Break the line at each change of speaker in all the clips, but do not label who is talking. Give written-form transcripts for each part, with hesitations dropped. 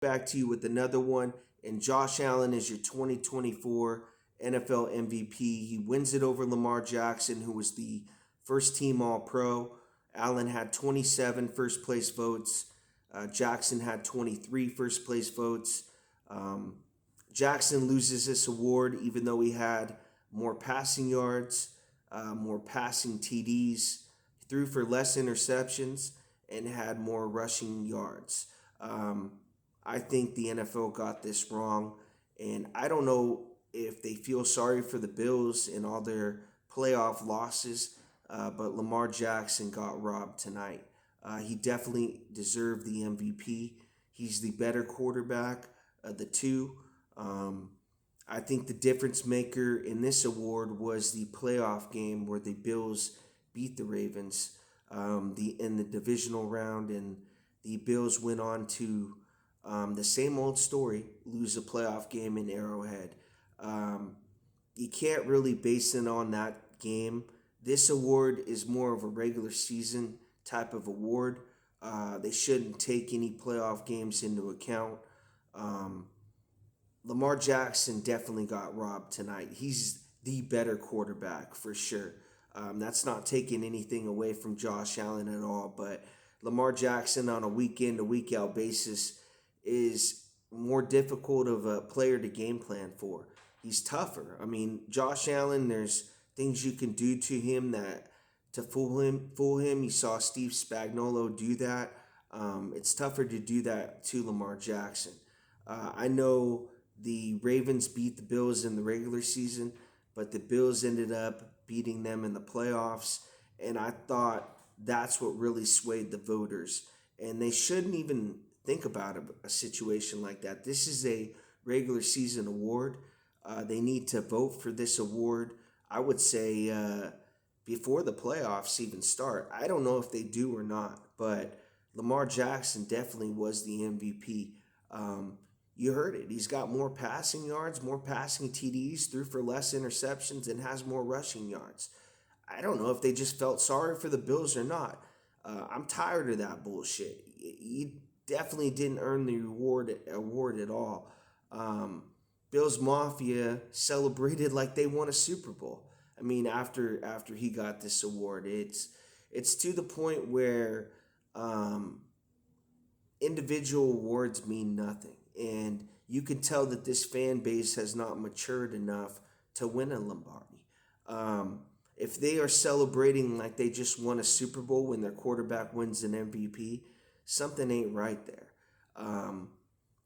back to you with another one. And Josh Allen is your 2024 NFL MVP. He wins it over Lamar Jackson, who was the first team All Pro. Allen had 27 first place votes. Jackson had 23 first place votes. Um, Jackson loses this award even though he had more passing yards, more passing TDs, threw for less interceptions, and had more rushing yards. Um, I think the NFL got this wrong, and I don't know if they feel sorry for the Bills and all their playoff losses, but Lamar Jackson got robbed tonight. He definitely deserved the MVP. He's the better quarterback of the two. Um, I think the difference maker in this award was the playoff game where the Bills beat the Ravens in the divisional round, and the Bills went on to the same old story, lose a playoff game in Arrowhead. Um, you can't really base it on that game. This award is more of a regular season type of award. They shouldn't take any playoff games into account. Um, Lamar Jackson definitely got robbed tonight. He's the better quarterback for sure. That's not taking anything away from Josh Allen at all, but Lamar Jackson on a week in to week out basis is more difficult of a player to game plan for. He's tougher. I mean, Josh Allen, there's things you can do to him that to fool him. You saw Steve Spagnuolo do that. It's tougher to do that to Lamar Jackson. I know the Ravens beat the Bills in the regular season, but the Bills ended up beating them in the playoffs, and I thought that's what really swayed the voters. And they shouldn't even think about a situation like that. This is a regular season award. They need to vote for this award, I would say, before the playoffs even start. I don't know if they do or not, but Lamar Jackson definitely was the MVP. You heard it. He's got more passing yards, more passing TDs, threw for less interceptions, and has more rushing yards. I don't know if they just felt sorry for the Bills or not. I'm tired of that bullshit. You definitely didn't earn the award at all. Um, Bills Mafia celebrated like they won a Super Bowl. I mean, after he got this award, it's to the point where um, individual awards mean nothing. And you can tell that this fan base has not matured enough to win a Lombardi. If they are celebrating like they just won a Super Bowl when their quarterback wins an MVP, something ain't right there. Um,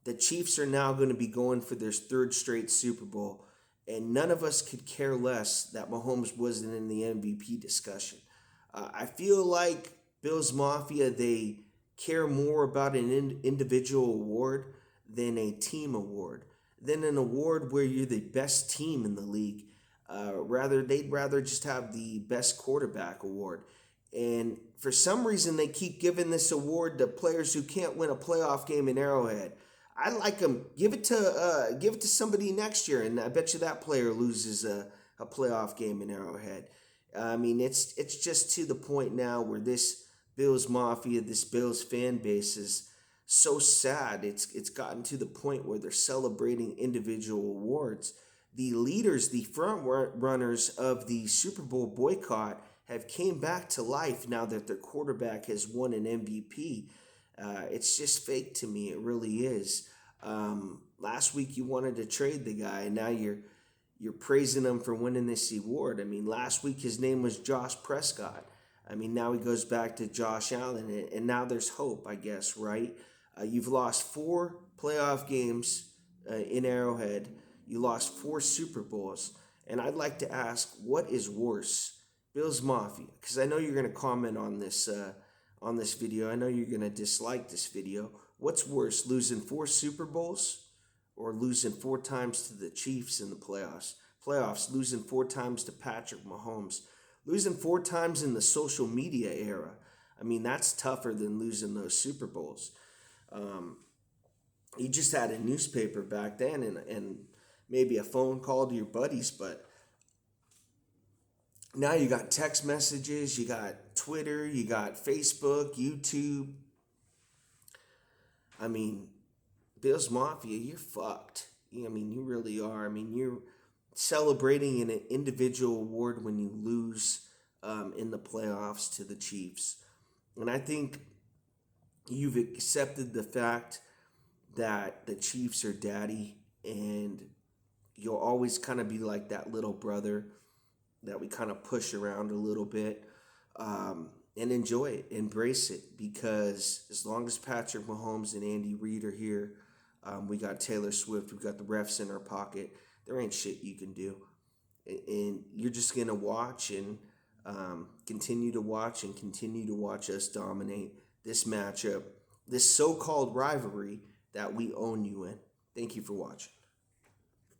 the Chiefs are now going to be going for their third straight Super Bowl, and none of us could care less that Mahomes wasn't in the MVP discussion. I feel like Bills Mafia, they care more about an individual award than a team award, than an award where you're the best team in the league. They'd rather just have the best quarterback award. And for some reason, they keep giving this award to players who can't win a playoff game in Arrowhead. I like them. Give it to somebody next year, and I bet you that player loses a playoff game in Arrowhead. I mean, it's just to the point now where this Bills Mafia, this Bills fan base is so sad. It's gotten to the point where they're celebrating individual awards. The leaders, the front runners of the Super Bowl boycott have came back to life now that their quarterback has won an MVP. It's just fake to me. It really is. Last week you wanted to trade the guy, and now you're praising him for winning this award. I mean, last week his name was Josh Prescott. I mean, now he goes back to Josh Allen, and now there's hope, I guess, right? You've lost 4 playoff games in Arrowhead. You lost 4 Super Bowls. And I'd like to ask, what is worse? Bills Mafia, because I know you're going to comment on this video. I know you're going to dislike this video. What's worse, losing 4 Super Bowls or losing 4 times to the Chiefs in the playoffs? Losing 4 times to Patrick Mahomes. Losing 4 times in the social media era. I mean, that's tougher than losing those Super Bowls. You just had a newspaper back then and maybe a phone call to your buddies, but now you got text messages, you got Twitter, you got Facebook, YouTube. I mean, Bills Mafia, you're fucked. I mean, you really are. I mean, you're celebrating an individual award when you lose in the playoffs to the Chiefs. And I think you've accepted the fact that the Chiefs are daddy, and you'll always kind of be like that little brother that we kind of push around a little bit, and enjoy it, embrace it, because as long as Patrick Mahomes and Andy Reid are here, we got Taylor Swift, we got the refs in our pocket. There ain't shit you can do, and you're just gonna watch and continue to watch and continue to watch us dominate this matchup, this so-called rivalry that we own you in. Thank you for watching.